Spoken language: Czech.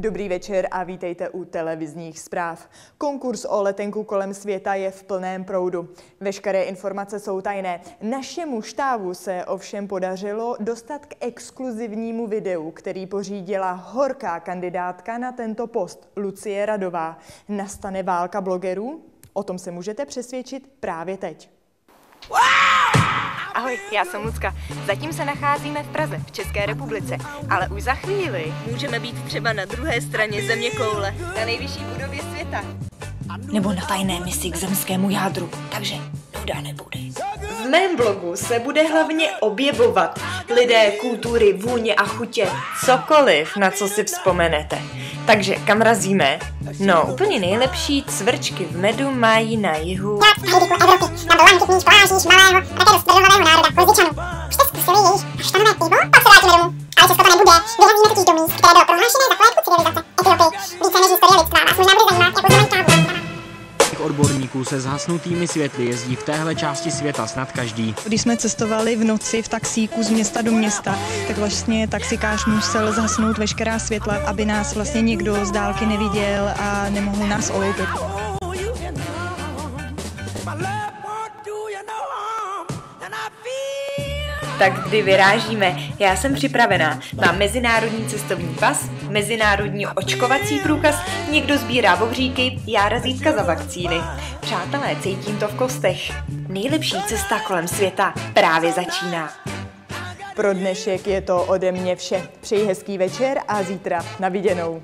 Dobrý večer a vítejte u televizních zpráv. Konkurs o letenku kolem světa je v plném proudu. Veškeré informace jsou tajné. Našemu štábu se ovšem podařilo dostat k exkluzivnímu videu, který pořídila horká kandidátka na tento post, Lucie Radová. Nastane válka blogerů? O tom se můžete přesvědčit právě teď. Ahoj, já jsem Lucka. Zatím se nacházíme v Praze, v České republice, ale už za chvíli můžeme být třeba na druhé straně zeměkoule, na nejvyšší budově světa. Nebo na tajné misi k zemskému jádru, takže nuda nebude. V mém blogu se bude hlavně objevovat lidé, kultury, vůně a chutě. Cokoliv, na co si vzpomenete. Takže kam razíme? No, úplně nejlepší cvrčky v medu mají na jihu. Evropy, na dolanky pláží malého, také do středohlavého národa, Kozdičanů. Už jste zkusili jejich kaštanové pivo? Pak se vrátíme domů. Ale Česko to nebude. Vyrazíme totiž do míst, které bylo prohlášené za kolébku civilizace. Etiopii. Více než historie lidstva vás možná bude zajímat, jak uznamená kávu. Odborníků se zhasnutými světly jezdí v téhle části světa snad každý. Když jsme cestovali v noci v taxíku z města do města, tak vlastně taxikář musel zhasnout veškerá světla, aby nás vlastně nikdo z dálky neviděl a nemohl nás oloupit. Tak kdy vyrážíme? Já jsem připravená. Mám mezinárodní cestovní pas, mezinárodní očkovací průkaz, někdo sbírá bobříky, já razítka za vakcíny. Přátelé, cítím to v kostech. Nejlepší cesta kolem světa právě začíná. Pro dnešek je to ode mě vše. Přeji hezký večer a zítra na viděnou.